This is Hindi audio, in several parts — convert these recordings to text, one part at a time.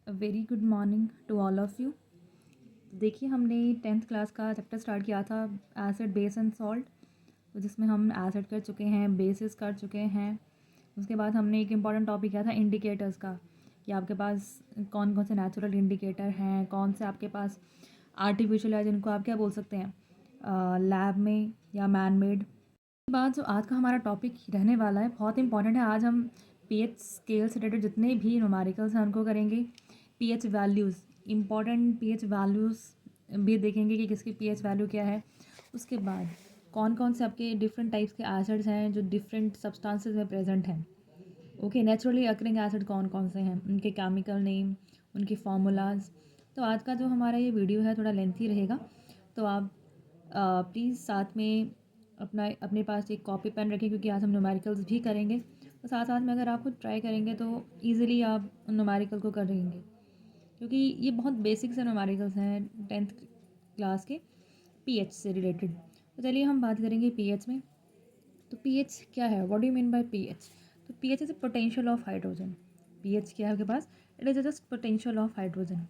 A very good morning to all of you. देखिए हमने 10th क्लास का चैप्टर स्टार्ट किया था एसिड बेस एंड सॉल्ट, तो जिसमें हम एसिड कर चुके हैं, बेसिस कर चुके हैं। उसके बाद हमने एक इम्पॉर्टेंट टॉपिक किया था इंडिकेटर्स का, कि आपके पास कौन कौन से नेचुरल इंडिकेटर हैं, कौन से आपके पास आर्टिफिशियल है जिनको आप क्या बोल सकते हैं लैब में या मैन मेड। बाद जो आज का हमारा टॉपिक रहने वाला है बहुत इंपॉर्टेंट है। आज हम पीएच स्केल से रिलेटेड जितने भी न्यूमेरिकल्स हैं उनको करेंगे। PH values, important pH values भी देखेंगे कि किसकी पीएच वैल्यू क्या है। उसके बाद कौन कौन से आपके डिफरेंट टाइप्स के एसिड्स हैं जो डिफरेंट सब्सटेंसेस में प्रेजेंट हैं। ओके, नेचुरली अकरिंग एसिड कौन कौन से हैं, उनके केमिकल नेम, उनके फार्मूलाज। तो आज का जो हमारा ये वीडियो है थोड़ा लेंथी रहेगा, तो आप प्लीज़ साथ में अपने पास एक कॉपी पेन रखें, क्योंकि आज हम न्यूमेरिकल्स भी करेंगे। तो साथ साथ में अगर आप खुद ट्राई करेंगे तो ईज़िली आप न्यूमेरिकल को कर लेंगे, क्योंकि ये बहुत बेसिक से न्यूमेरिकल्स हैं 10th क्लास के पीएच से रिलेटेड। तो चलिए हम बात करेंगे पीएच में। तो पीएच क्या है, what do you mean by pH? तो pH is a potential of hydrogen. PH क्या है आपके पास? It is just potential of hydrogen.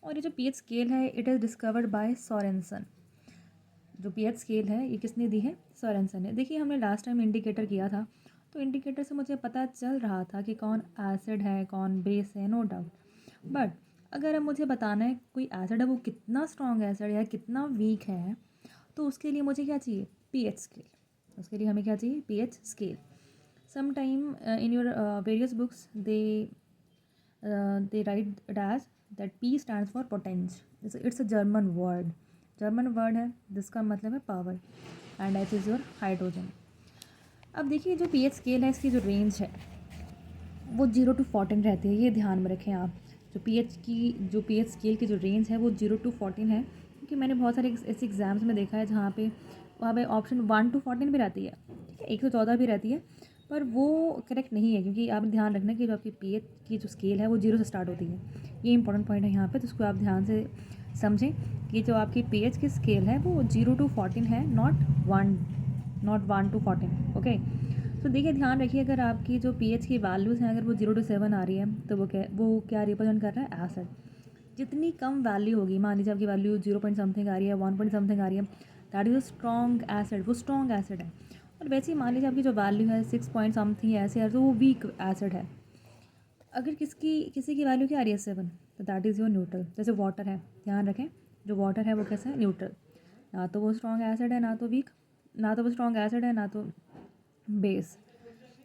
और ये जो पीएच स्केल है it is discovered by Sorensen. जो पीएच स्केल है ये किसने दी है? सोरेनसन ने। देखिए हमने लास्ट टाइम इंडिकेटर किया था, तो इंडिकेटर से मुझे पता चल रहा था कि कौन एसिड है कौन बेस है, नो डाउट। बट अगर अब मुझे बताना है कोई एसिड है वो कितना स्ट्रॉन्ग एसिड है कितना वीक है, तो उसके लिए मुझे क्या चाहिए? PH scale. उसके लिए हमें क्या चाहिए? PH scale. Sometime in your various books they write it as that P stands for potence. It's a German word. German word है जिसका मतलब है power, and H is your hydrogen. अब देखिए जो पीएच स्केल है इसकी जो रेंज है वो 0 to 14 रहती है, ये ध्यान में रखें आप। जो पीएच स्केल की जो रेंज है वो 0 to 14 है, क्योंकि मैंने बहुत सारे ऐसे एग्ज़ाम्स में देखा है जहाँ पे वहाँ पे ऑप्शन 1 to 14 भी रहती है, ठीक है, 1 से 14 भी रहती है, पर वो करेक्ट नहीं है, क्योंकि आप ध्यान रखना कि जो आपकी पीएच की जो स्केल है वो 0 से स्टार्ट होती है। ये इंपॉर्टेंट पॉइंट है यहाँ पे, तो उसको आप ध्यान से समझें कि जो आपकी पीएच की स्केल है वो 0 to 14 है, नॉट 1 to 14। ओके, तो देखिए ध्यान रखिए, अगर आपकी जो पीएच की वैल्यूज़ हैं अगर वो 0 to 7 आ रही है तो वो क्या रिप्रेजेंट कर रहा है? एसिड। जितनी कम वैल्यू होगी, मान लीजिए आपकी वैल्यू 0 पॉइंट समथिंग आ रही है, 1 पॉइंट समथिंग आ रही है, that is a strong acid, वो स्ट्रॉन्ग एसिड है। और वैसे ही मान लीजिए आपकी जो वैल्यू है 6 पॉइंट समथिंग ऐसे है, तो वो वीक एसिड है। अगर किसी की वैल्यू क्या आ रही है? 7, तो दैट इज़ योर न्यूट्रल। जैसे वाटर है, ध्यान रखें, जो वाटर है वो कैसा है? न्यूट्रल। ना तो वो स्ट्रॉन्ग एसिड है ना तो वीक, ना तो वो स्ट्रॉन्ग एसिड है ना तो बेस।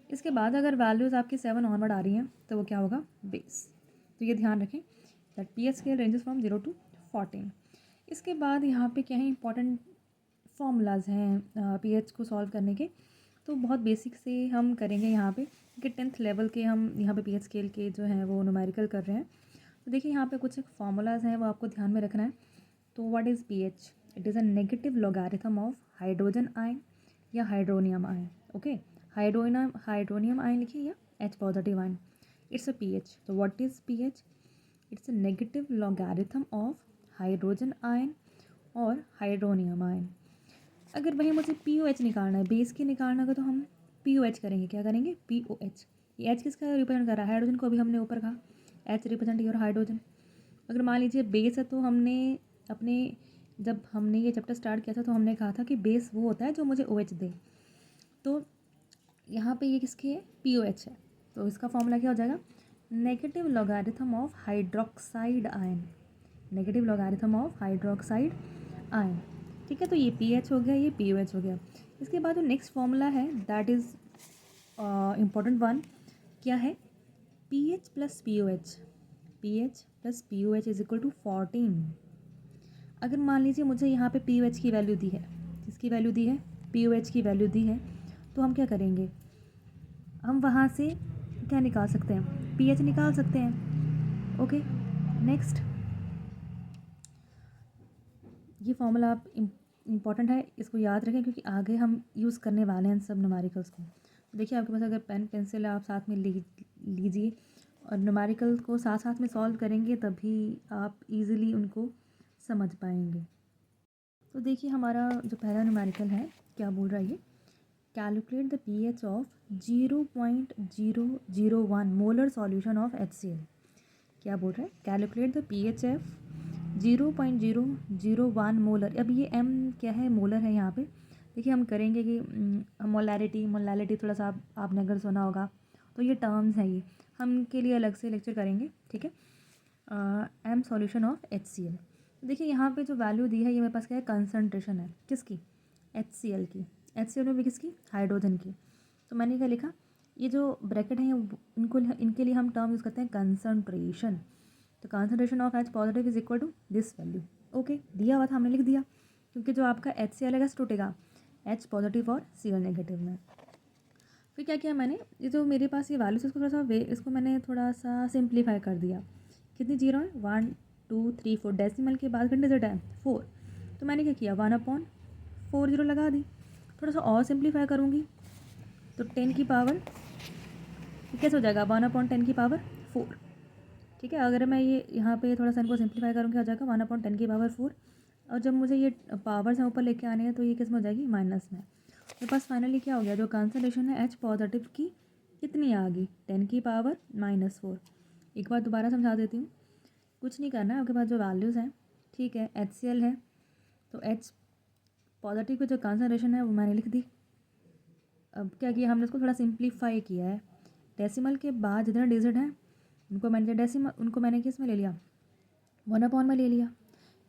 इसके बाद अगर वैल्यूज़ आपकी 7 ऑनवर्ड आ रही हैं तो वो क्या होगा? बेस। तो ये ध्यान रखें that pH scale ranges from 0 to 14। इसके बाद यहाँ पे क्या है? इंपॉर्टेंट फार्मूलाज हैं पीएच को सॉल्व करने के, तो बहुत बेसिक से हम करेंगे यहाँ पे, कि 10th लेवल के हम यहाँ पे पीएच स्केल के जो हैं वो न्यूमेरिकल कर रहे हैं। तो देखिए यहाँ पे कुछ फार्मूलाज हैं वो आपको ध्यान में रखना है। तो what is pH? It is a negative logarithm of hydrogen ion या hydronium ion. Okay, hydronium ion लिखिए या H positive ion, it's a pH. तो what is pH? It's a negative logarithm of hydrogen ion और हाइड्रोनियम आयन। अगर वहीं मुझे पी ओ एच निकालना है, बेस के निकालना होगा, तो हम पी ओ एच करेंगे। क्या करेंगे? P O H. ये एच किसका रिप्रेजेंट कर रहा है? हाइड्रोजन को अभी हमने ऊपर कहा, एच रिप्रेजेंट योर हाइड्रोजन। अगर मान लीजिए बेस है, तो हमने अपने जब हमने ये चैप्टर स्टार्ट किया था तो हमने कहा था कि बेस वो होता है जो मुझे ओ एच दे। तो यहाँ पे ये किसकी है? पी ओ एच है। तो इसका फॉर्मूला क्या हो जाएगा? Negative logarithm of hydroxide ion. Negative logarithm of hydroxide ion. ठीक है, तो ये पी एच हो गया, ये पी ओ एच हो गया। इसके बाद जो नेक्स्ट फॉर्मूला है दैट इज़ इम्पॉर्टेंट वन। क्या है? P H plus P O H. P H plus P O H is equal to 14। अगर मान लीजिए मुझे यहाँ पे पी ओ एच की वैल्यू दी है, किसकी वैल्यू दी है? पी ओ एच की वैल्यू दी है, तो हम क्या करेंगे? हम वहाँ से क्या निकाल सकते हैं? पी एच निकाल सकते हैं। ओके, नेक्स्ट ये फॉर्मूला आप इम्पॉर्टेंट है, इसको याद रखें, क्योंकि आगे हम यूज़ करने वाले हैं सब न्यूमेरिकल्स को। तो देखिए आपके पास अगर पेन पेंसिल आप साथ में लीजिए, और न्यूमेरिकल को साथ साथ में सॉल्व करेंगे तभी आप इजीली उनको समझ पाएंगे। तो देखिए हमारा जो पहला न्यूमेरिकल है क्या बोल रहा है ये? Calculate the pH of 0.001 molar solution of HCl। क्या बोल रहा है, कैलकुलेट द pHf 0.001 मोलर। अब ये m क्या है, मोलर है यहाँ पे। देखिए हम करेंगे कि मोलैरिटी थोड़ा सा आपने अगर सुना होगा तो ये टर्म्स हैं, ये हम के लिए अलग से लेक्चर करेंगे, ठीक है। M solution of HCl। देखिए यहाँ पे जो वैल्यू दी है ये मेरे पास क्या है, कंसनट्रेशन है किसकी, HCl की। HCl में भी किसकी, हाइड्रोजन की। तो मैंने क्या लिखा, ये जो ब्रैकेट है इनके लिए हम टर्म यूज़ करते हैं कंसनट्रेशन। तो concentration of H positive is equal to this value. Okay, दिया हुआ था, हमने लिख दिया, क्योंकि जो आपका HCl है टूटेगा H पॉजिटिव और Cl नेगेटिव में। फिर क्या किया मैंने, ये जो मेरे पास ये वैल्यूज इसको थोड़ा सा इसको मैंने थोड़ा सा सिंप्लीफाई कर दिया। कितनी जीरो है, 1 2 3 4, डेसिमल के बाद कितने डिजिट है 4। तो मैंने क्या किया, 1/4 जीरो लगा दी। थोड़ा सा और सिंप्लीफाई करूँगी तो 10 की पावर कैसे हो जाएगा, 1/10 की पावर 4। ठीक है, अगर मैं ये यहाँ पे थोड़ा सा इनको सिंप्लीफाई करूँगी हो जाएगा 1/10 की पावर 4। और जब मुझे ये पावर से ऊपर लेके आने हैं तो ये किस में हो जाएगी, माइनस में। मेरे पास फाइनली क्या हो गया, जो कंसंट्रेशन है H पॉजिटिव की कितनी आ गई, 10 की पावर -4। एक बार दोबारा समझा देती हूँ, कुछ नहीं करना है, आपके पास जो वैल्यूज़ हैं, ठीक है, HCl है तो H पॉजिटिव की जो कंसंट्रेशन है वो मैंने लिख दी। अब क्या किया हमने, उसको थोड़ा सिंप्लीफाई किया है। डेसिमल के बाद जितने डिजिट हैं उनको मैंने किस में ले लिया, 1/, में ले लिया।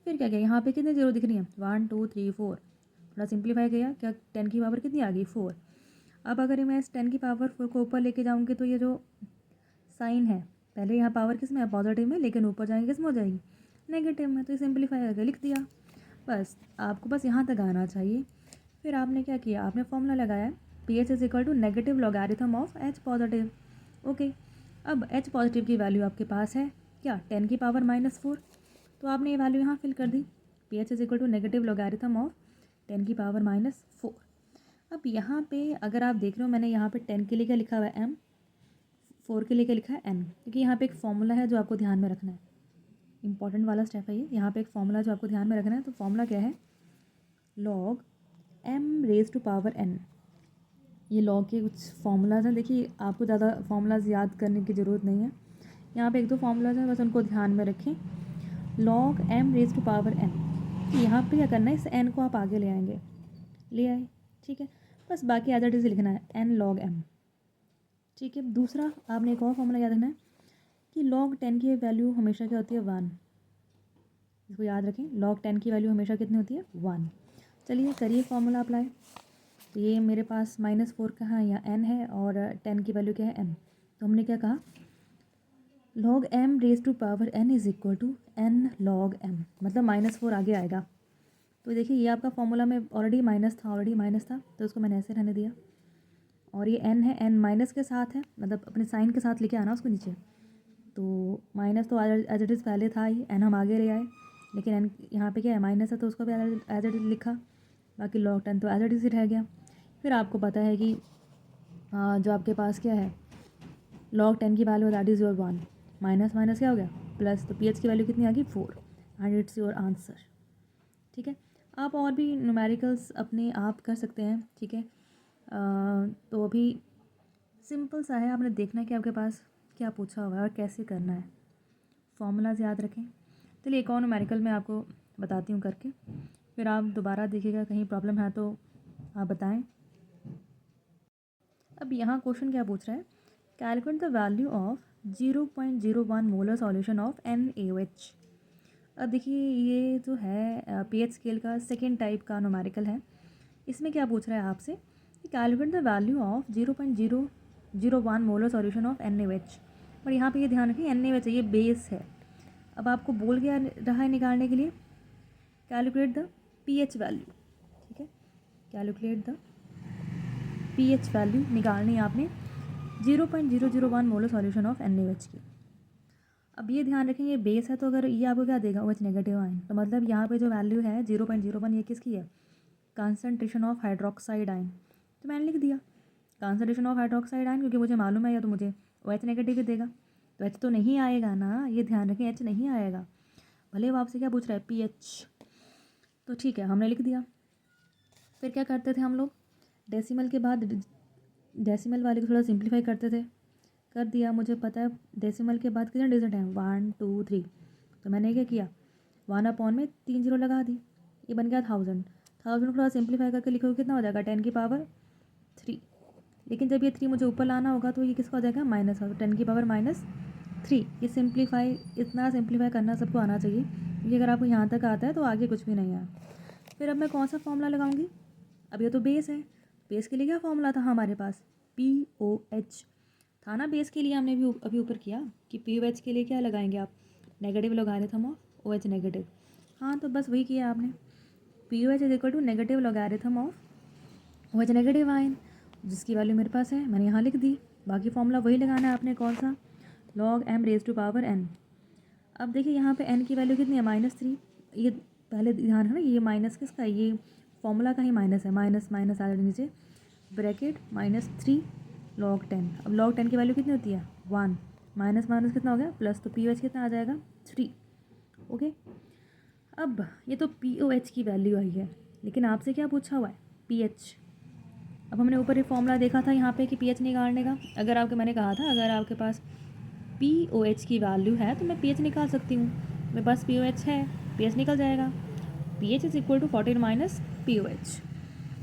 फिर क्या किया, यहाँ पे कितने जीरो दिख रही हैं, 1 2 3 4। थोड़ा सिंप्लीफाई किया, क्या 10 की पावर कितनी आ गई, 4। अब अगर मैं इस 10 की पावर 4 को ऊपर लेके जाऊँगी तो ये जो साइन है, पहले यहाँ पावर किस में है, पॉजिटिव में, लेकिन ऊपर जाएंगे किस में हो जाएगी, नेगेटिव में। तो ये सिंप्लीफाई करके लिख दिया। बस आपको बस यहाँ तक आना चाहिए। फिर आपने क्या किया, आपने फॉर्मूला लगाया, pH is equal to negative logarithm of H positive. Okay, अब H पॉजिटिव की वैल्यू आपके पास है क्या, 10 की पावर -4। तो आपने ये वैल्यू यहाँ फिल कर दी, pH is equal to negative logarithm of 10 की पावर -4। अब यहाँ पे अगर आप देख रहे हो, मैंने यहाँ पे 10 के लिए क्या लिखा हुआ है m, 4 के लिए क्या लिखा है n, क्योंकि यहाँ पे एक फॉर्मूला है जो आपको ध्यान में रखना है, इंपॉर्टेंट वाला स्टेप है ये। यहाँ पे एक फॉर्मूला जो आपको ध्यान में रखना है, तो फॉर्मूला क्या है, log m raise to power n। ये लॉग के कुछ फार्मूलाज हैं, देखिए आपको ज़्यादा फार्मूलाज याद करने की ज़रूरत नहीं है, यहाँ पे एक दो फार्मूलाज हैं, बस उनको ध्यान में रखें। Log m raise to power n, तो यहाँ पे क्या करना है, इस n को आप आगे ले आएंगे, ले आए, ठीक है। बस बाकी एज इट इज़ लिखना है n log m, ठीक है। दूसरा आपने एक और फार्मूला याद रखना है कि log 10 की वैल्यू हमेशा क्या होती है, 1। इसको याद रखें, log 10 की वैल्यू हमेशा कितनी होती है, 1। चलिए करिए फॉर्मूला अप्लाई। तो ये मेरे पास -4 कहाँ है, या n है, और 10 की वैल्यू क्या है, m। तो हमने क्या कहा, log m raise to power n is equal to n log m, मतलब -4 आगे आएगा। तो देखिए ये आपका फॉर्मूला में ऑलरेडी माइनस था, तो उसको मैंने ऐसे रहने दिया। और ये n है, n माइनस के साथ है, मतलब अपने साइन के साथ लेके आना उसको नीचे। तो माइनस तो एज इट इज़ पहले था ही, n हम आगे ले आए, लेकिन n यहाँ पे क्या है, माइनस है, तो उसको भी एज इट इज़ लिखा। बाकी log 10 तो एज इट इज़ ही रह गया। फिर आपको पता है कि जो आपके पास क्या है, log 10 की value that is your 1, minus minus क्या हो गया, प्लस। तो pH की वैल्यू कितनी आ गई, 4, एंड इट्स योर आंसर, ठीक है। आप और भी न्यूमेरिकल्स अपने आप कर सकते हैं, ठीक है। तो अभी सिंपल सा है, आपने देखना है कि आपके पास क्या पूछा हुआ है और कैसे करना है, फॉर्मूलाज याद रखें। चलिए एक और न्यूमेरिकल मैं आपको बताती हूँ करके, फिर आप दोबारा देखिएगा, कहीं प्रॉब्लम है तो आप बताएं। अब यहाँ क्वेश्चन क्या पूछ रहा है, calculate the value of 0.01 molar solution of NaOH। अब देखिए ये जो है pH स्केल का सेकेंड टाइप का न्यूमेरिकल है। इसमें क्या पूछ रहा है आपसे, calculate the value of 0.001 molar solution of NaOH। पर यहाँ पे ये ध्यान रखें, NaOH ये बेस है। अब आपको बोल गया रहा है निकालने के लिए, कैलकुलेट द pH वैल्यू, ठीक है। कैलकुलेट द pH वैल्यू निकालनी है आपने 0.001 मोलर सॉल्यूशन ऑफ NaOH की। अब ये ध्यान रखें ये बेस है, तो अगर ये आपको क्या देगा, OH नेगेटिव आयन, तो मतलब यहाँ पे जो वैल्यू है 0.01 ये किसकी है, कंसंट्रेशन ऑफ हाइड्रोक्साइड आयन। तो मैंने लिख दिया कंसंट्रेशन ऑफ हाइड्रोक्साइड आयन, क्योंकि मुझे मालूम है या तो मुझे OH नेगेटिव ही देगा, तो H तो नहीं आएगा ना, ये ध्यान रखें H नहीं आएगा, भले वो आपसे क्या पूछ रहा है, pH। तो ठीक है, हमने लिख दिया। फिर क्या करते थे हम लोग, डेसिमल के बाद डेसिमल वाले को थोड़ा सिंप्लीफाई करते थे, कर दिया। मुझे पता है डेसिमल के बाद कितने डिजिट हैं, 1 2 3। तो मैंने क्या किया, 1 में 3 जीरो लगा दी, ये बन गया 1000। 1000 को थोड़ा सिंप्लीफाई करके लिखोगे कितना हो जाएगा, 10⁻3। लेकिन जब ये 3 मुझे ऊपर लाना होगा तो ये किसका हो जाएगा, माइनस का, तो 10⁻³ ये सिंप्लीफाई, इतना सिंप्लीफाई करना सबको आना चाहिए, क्योंकि अगर आपको यहाँ तक आता है तो आगे कुछ भी नहीं है। फिर अब मैं कौन सा फॉर्मूला लगाऊंगी, अब ये तो बेस है, बेस के लिए क्या फॉर्मूला था हमारे पास, POH था ना बेस के लिए, हमने भी अभी ऊपर किया कि POH के लिए क्या लगाएंगे आप, negative logarithm of OH negative. हाँ तो बस वही किया आपने, POH is equal to negative logarithm of OH negative ion, जिसकी वैल्यू मेरे पास है, मैंने यहाँ लिख दी। बाकी फॉर्मूला वही लगाना है आपने, कौन सा, log m⁻n। अब देखिए यहाँ पे n की वैल्यू कितनी है, -3। ये पहले ध्यान है ना, ये माइनस किसका है, ये फॉर्मूला का ही माइनस है, माइनस माइनस आ जाए नीचे, ब्रैकेट -3 log 10। अब log 10 की वैल्यू कितनी होती है, 1, माइनस माइनस कितना हो गया प्लस, तो POH कितना आ जाएगा, 3। ओके, अब ये तो POH की वैल्यू आई है, लेकिन आपसे क्या पूछा हुआ है, pH। अब हमने ऊपर ये फॉर्मूला देखा था यहाँ पे कि pH निकालने का, अगर आपके, मैंने कहा था अगर आपके पास POH की वैल्यू है तो मैं pH निकाल सकती हूँ, मेरे पास POH है, pH निकल जाएगा, pH is equal to 14 minus POH।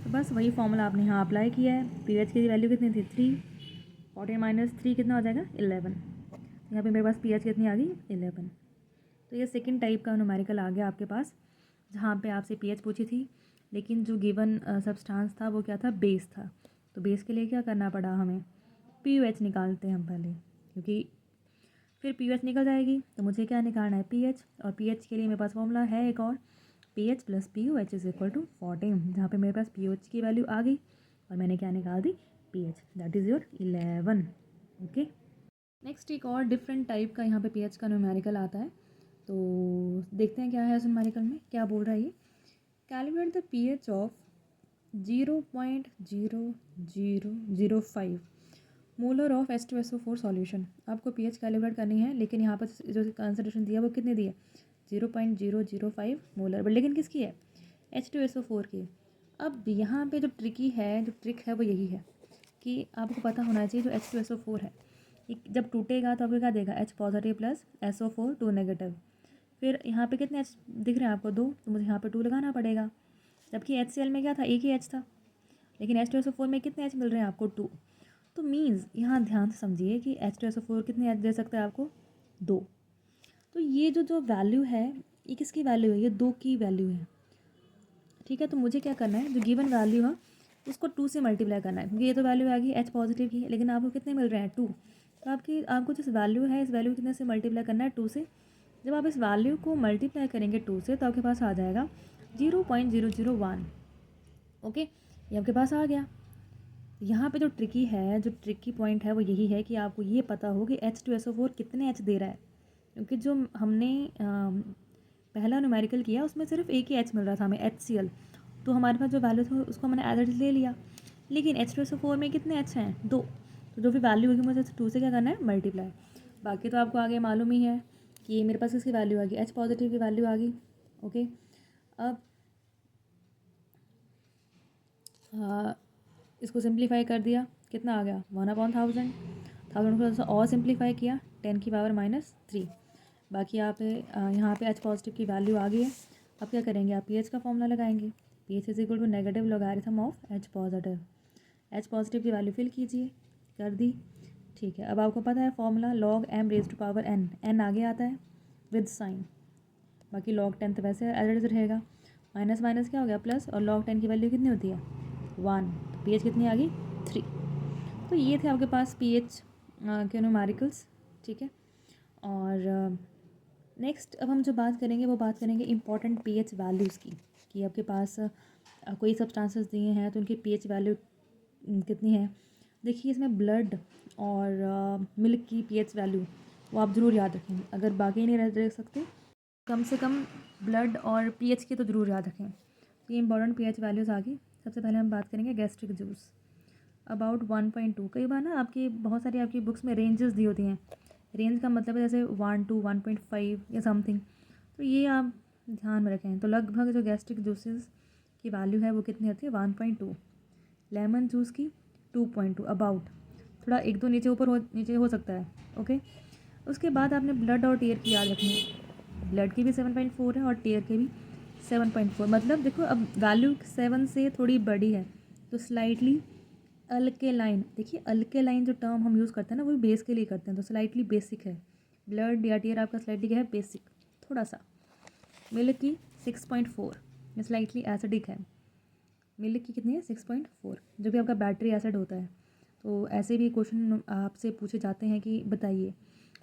तो बस वही फॉर्मूला आपने यहाँ अप्लाई किया है। POH की वैल्यू कितनी थी, 3, 14 माइनस 3 कितना हो जाएगा, 11। यहाँ पे मेरे पास PH कितनी आ गई, 11। तो ये सेकंड टाइप का न्यूमेरिकल आ गया आपके पास, जहाँ पे आपसे PH पूछी थी, लेकिन जो गिवन सब्सटेंस था वो क्या था, बेस था। तो बेस के लिए क्या करना पड़ा हमें, POH निकालते हैं हम पहले, क्योंकि फिर POH निकल जाएगी तो मुझे क्या निकालना है, PH। और PH के लिए मेरे पास फॉर्मूला है एक और, PH plus POH is equal to 14, जहाँ पे मेरे पास POH की वैल्यू आ गई और मैंने क्या निकाल दी, PH, that is your 11। Okay, next एक और डिफरेंट टाइप का यहाँ पे PH का न्यूमेरिकल आता है, तो देखते हैं क्या है इस न्यूमेरिकल में, क्या बोल रहा है ये, calculate the PH of 0.0005 molar of H2SO4 solution. आपको PH कैलकुलेट करनी है, लेकिन यहाँ पर जो कंसंट्रेशन दिया वो कितने दिए, 0.005 मोलर, बट लेकिन किसकी है, H2SO4 की। अब यहाँ पे जो ट्रिकी है, जो ट्रिक है वो यही है कि आपको पता होना चाहिए जो H2SO4 है, ये जब टूटेगा तो आपको क्या देगा, H positive plus SO4 2 negative. फिर यहाँ पे कितने H दिख रहे हैं आपको, 2, तो मुझे यहाँ पे 2 लगाना पड़ेगा, जबकि HCl में क्या था, एक ही H था, लेकिन H2SO4 में कितने H मिल रहे हैं आपको, 2। तो मीन्स यहाँ ध्यान से समझिए कि H2SO4 कितने H दे सकता है आपको, 2। तो ये जो वैल्यू है, ये किसकी वैल्यू है, ये 2 की वैल्यू है, ठीक है। तो मुझे क्या करना है, जो गिवन वैल्यू है उसको 2 से मल्टीप्लाई करना है, क्योंकि ये तो वैल्यू आ गई H पॉजिटिव की, लेकिन आपको कितने मिल रहे हैं, 2। तो आपको जो वैल्यू है, इस वैल्यू कितने से मल्टीप्लाई करना है, 2 से। जब आप इस वैल्यू को मल्टीप्लाई करेंगे 2 से तो आपके पास आ जाएगा 0.001। ओके, ये आपके पास आ गया। यहाँ पे जो ट्रिकी पॉइंट है वो यही है कि आपको ये पता हो कि H2SO4 कितने H दे रहा है, क्योंकि जो हमने पहला न्यूमेरिकल किया उसमें सिर्फ एक ही H मिल रहा था हमें, HCl। तो हमारे पास जो वैल्यू था उसको मैंने एज इट इज ले लिया, लेकिन H2SO4 में कितने H हैं, 2। तो जो भी वैल्यू होगी मुझे 2 से क्या करना है, मल्टीप्लाई। बाकी तो आपको आगे मालूम ही है कि मेरे पास इसकी वैल्यू आ गई, H पॉजिटिव की वैल्यू आ गई। ओके, अब इसको सिंप्लीफाई कर दिया, कितना आ गया, 1/1000। 1000 को थोड़ा सा और सिंप्लीफाई किया, 10⁻³ बाकी आप यहाँ पे H पॉजिटिव की वैल्यू आ गई है। अब क्या करेंगे, आप PH का फॉर्मूला लगाएंगे, PH is equal to negative logarithm of H positive. H positive की वैल्यू फिल कीजिए, कर दी, ठीक है। अब आपको पता है फॉर्मूला log m⁻n, n आगे आता है विद साइन, बाकी log 10 तो वैसे एज इट इज रहेगा, माइनस माइनस क्या हो गया प्लस, और log 10 की वैल्यू कितनी होती है, 1। तो PH कितनी आ गई, 3। तो ये थे आपके पास PH के न्यूमेरिकल्स, ठीक है। और नेक्स्ट अब हम जो बात करेंगे वो बात करेंगे इंपॉर्टेंट PH वैल्यूज़ की, कि आपके पास कोई सब्सटेंसेस दिए हैं तो उनकी PH वैल्यू कितनी है। देखिए इसमें ब्लड और मिल्क की PH वैल्यू वो आप ज़रूर याद रखें, अगर बाकी नहीं रख सकते कम से कम ब्लड और PH की तो ज़रूर याद रखें। तो ये इंपॉर्टेंट PH वैल्यूज़ आ गई। सबसे पहले हम बात करेंगे गैस्ट्रिक जूस, अबाउट 1.2। कई बार ना आपकी बहुत सारी आपकी बुक्स में रेंजेस दी होती हैं, रेंज का मतलब है जैसे 1 to 1.5 या समथिंग, तो ये आप ध्यान में रखें। तो लगभग जो गैस्ट्रिक जूसेस की वैल्यू है वो कितनी होती है, 1.2। लेमन जूस की 2.2 अबाउट। थोड़ा एक दो नीचे हो सकता है। ओके, उसके बाद आपने ब्लड और टीयर की याद रखनी है। ब्लड की भी 7.4 है और टीयर के भी 7.4, मतलब देखो अब वैल्यू 7 से थोड़ी बड़ी है तो स्लाइटली अल्केलाइन। देखिए अल्केलाइन जो टर्म हम यूज़ करते हैं ना वो बेस के लिए करते हैं, तो स्लाइटली बेसिक है। ब्लड या टीयर आपका स्लाइटली क्या है, बेसिक थोड़ा सा। मिल्क की 6.4 ये स्लाइटली एसिडिक है। मिल्क की कितनी है, 6.4, जो कि आपका बैटरी एसिड होता है। तो ऐसे भी क्वेश्चन आपसे पूछे जाते हैं कि बताइए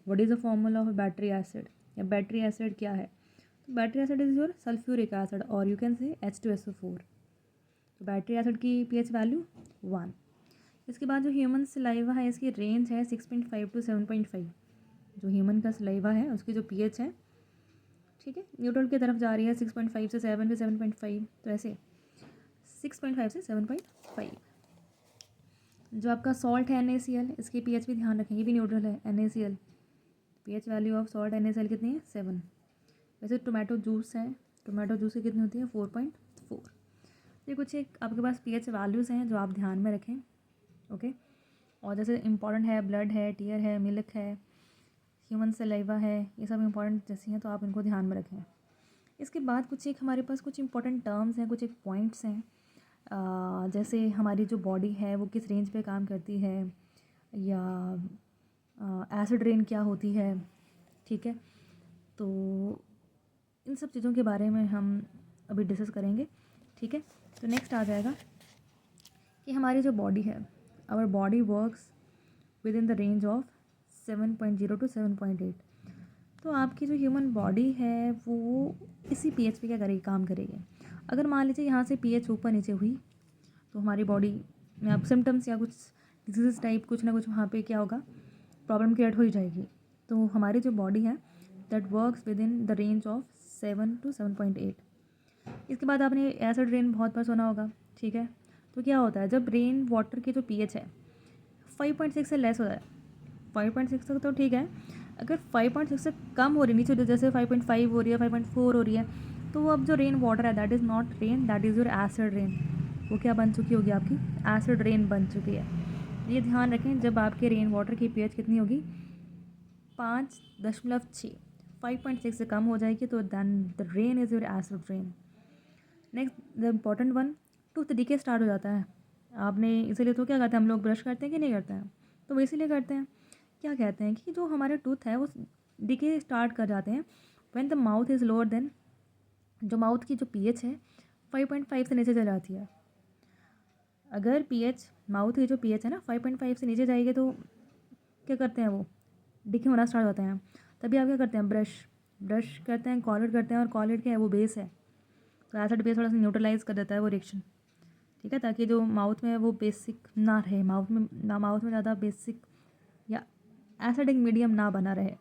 what is the formula of battery acid, या बैटरी एसिड क्या है। तो battery acid is your sulphuric acid और यू कैन से H2SO4। तो बैटरी एसिड की pH वैल्यू 1। इसके बाद जो ह्यूमन सलाइवा है इसकी रेंज है 6.5 to 7.5। जो ह्यूमन का सलाइवा है उसकी जो pH है, ठीक है, न्यूट्रल की तरफ जा रही है 6.5 से 7 फिर 7.5, तो ऐसे 6.5 से 7.5। जो आपका सॉल्ट है NaCl, इसकी pH भी ध्यान रखें, ये भी न्यूट्रल है NaCl। pH value of salt NaCl कितनी है, 7। वैसे टोमेटो जूस है, टोमेटो जूस की कितनी होती है, 4.4। ये कुछ एक आपके पास pH वैल्यूज़ हैं जो आप ध्यान में रखें। ओके, और जैसे इंपॉर्टेंट है ब्लड है, टीयर है, मिल्क है, ह्यूमन सलाइवा है, ये सब इंपॉर्टेंट जैसी हैं तो आप इनको ध्यान में रखें। इसके बाद कुछ एक हमारे पास कुछ इंपॉर्टेंट टर्म्स हैं, कुछ एक पॉइंट्स हैं, जैसे हमारी जो बॉडी है वो किस रेंज पे काम करती है, या एसिड रेन क्या होती है, ठीक है। तो इन सब चीज़ों के बारे में हम अभी डिस्कस करेंगे, ठीक है। तो नेक्स्ट आ जाएगा कि हमारी जो बॉडी है, our body works within the range of 7.0 to 7.8। तो आपकी जो ह्यूमन बॉडी है वो इसी pH पे क्या करेगी, काम करेगी। अगर मान लीजिए यहाँ से pH ऊपर नीचे हुई तो हमारी बॉडी में आप सिम्टम्स या कुछ डिजीज़ टाइप कुछ ना कुछ वहाँ पे क्या होगा, प्रॉब्लम क्रिएट हो ही जाएगी। तो हमारी जो बॉडी है that works within the range of 7 to 7.8। इसके बाद आपने एसिड रेन बहुत बार सुना होगा, ठीक है। तो क्या होता है जब रेन वाटर की जो pH है 5.6 से लेस होता है, 5.6 तक तो ठीक है, अगर 5.6 से कम हो रही नीचे, जैसे 5.5 हो रही है, 5.4 हो रही है, तो अब जो रेन वाटर है that is not rain, that is your acid rain. वो क्या बन चुकी होगी, आपकी एसिड रेन बन चुकी है। ये ध्यान रखें, जब आपके रेन वाटर की pH कितनी होगी, 5.6, 5.6 से कम हो जाएगी तो then the rain is your acid rain. Next the important one, tooth decay start हो जाता है। आपने इसीलिए तो क्या करते हैं हम लोग, ब्रश करते हैं कि नहीं करते हैं, तो वो इसीलिए करते हैं, क्या कहते हैं कि जो हमारे टूथ है वो डीके स्टार्ट कर जाते हैं when the mouth is lower than, जो माउथ की जो pH है 5.5 से नीचे चल जाती है। अगर pH माउथ की जो pH है ना 5.5 से नीचे जाएगी तो क्या करते हैं, वो डीके होना स्टार्ट होते हैं। तभी आप क्या करते हैं, ब्रश करते हैं, कॉलर करते हैं, और कॉलर क्या है, वो बेस है, तो एसिड बेस थोड़ा सा न्यूट्रलाइज कर देता है वो रिएक्शन, ठीक है, ताकि जो माउथ में वो बेसिक ना रहे, माउथ में ज़्यादा बेसिक या एसिडिक मीडियम ना बना रहे।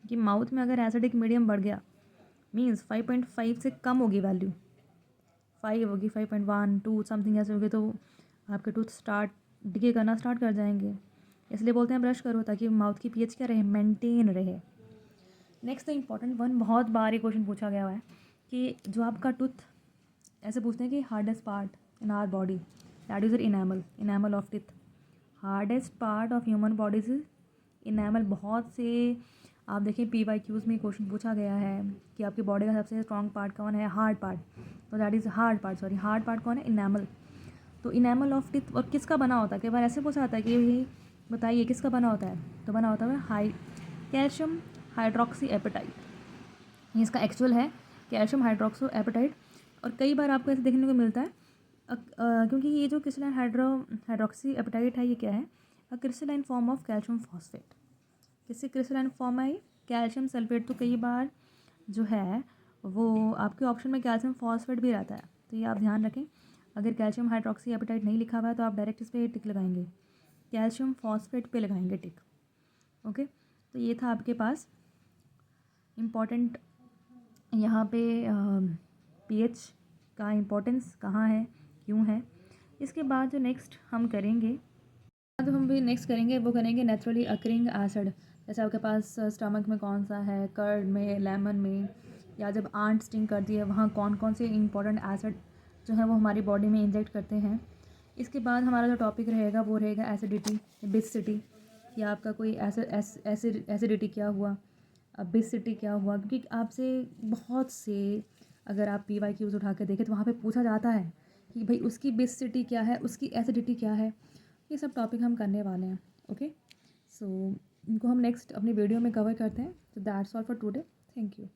कि माउथ में अगर एसिडिक मीडियम बढ़ गया मीन्स 5.5 से कम होगी वैल्यू, 5 होगी, 5.1 2 समथिंग ऐसे होगी, तो आपके टूथ स्टार्ट डिके करना स्टार्ट कर जाएंगे। इसलिए बोलते हैं ब्रश करो ताकि माउथ की pH क्या रहे, मेंटेन रहे। नेक्स्ट द इम्पॉर्टेंट वन, बहुत बार ये क्वेश्चन पूछा गया है कि जो आपका टूथ, ऐसे पूछते हैं कि hardest part in our body, that is enamel of teeth. Hardest part of human body is enamel. बहुत से आप देखिए PYQs में क्वेश्चन पूछा गया है कि आपकी बॉडी का सबसे स्ट्रॉन्ग पार्ट कौन है, हार्ड पार्ट, तो दैट इज़ हार्ड पार्ट कौन है, इनेमल। तो इनेमल ऑफ टीथ और किसका बना होता है, कई बार ऐसे पूछा जाता है कि बताइए किसका बना होता है, तो बना होता है कैल्शियम हाइड्रोक्सी एपेटाइट। इसका एक्चुअल है कैल्शियम हाइड्रोक्सो एपेटाइट। और कई बार आपको ऐसे देखने को मिलता है क्योंकि ये जो क्रिस्टलाइन हाइड्रोक्सी एपेटाइट है ये क्या है, अ crystalline form of calcium phosphate. किससे क्रिस्टलाइन फॉर्म है, कैल्शियम सल्फेट। तो कई बार जो है वो आपके ऑप्शन में कैल्शियम फॉस्फेट भी रहता है, तो ये आप ध्यान रखें। अगर कैल्शियम हाइड्रोक्सी एपेटाइट नहीं लिखा हुआ है तो आप डायरेक्ट इस पर टिक लगाएंगे, कैल्शियम फॉस्फेट पे लगाएंगे टिक। ओके, तो ये था आपके पास इम्पॉर्टेंट यहाँ पे pH का इम्पोर्टेंस कहाँ है, क्यों है। इसके बाद जो नेक्स्ट हम करेंगे, जो हम भी नेक्स्ट करेंगे वो करेंगे नेचुरली अकरिंग एसिड। जैसे आपके पास स्टमक में कौन सा है, कर्ड में, लेमन में, या जब आंट स्टिंग करती है वहाँ कौन कौन से इंपॉर्टेंट एसिड जो है वो हमारी बॉडी में इंजेक्ट करते हैं। इसके बाद हमारा जो टॉपिक रहेगा वो रहेगा एसिडिटी, बेसिसिटी, या आपका कोई एसिडिटी क्या हुआ, बेसिडिटी क्या हुआ, क्योंकि आपसे बहुत से, अगर आप PYQs उठा के देखें तो वहाँ पे पूछा जाता है कि भाई उसकी बेसिडिटी क्या है, उसकी एसिडिटी क्या है। ये सब टॉपिक हम करने वाले हैं। ओके, सो इनको हम नेक्स्ट अपनी वीडियो में कवर करते हैं। तो that's all for today. Thank you.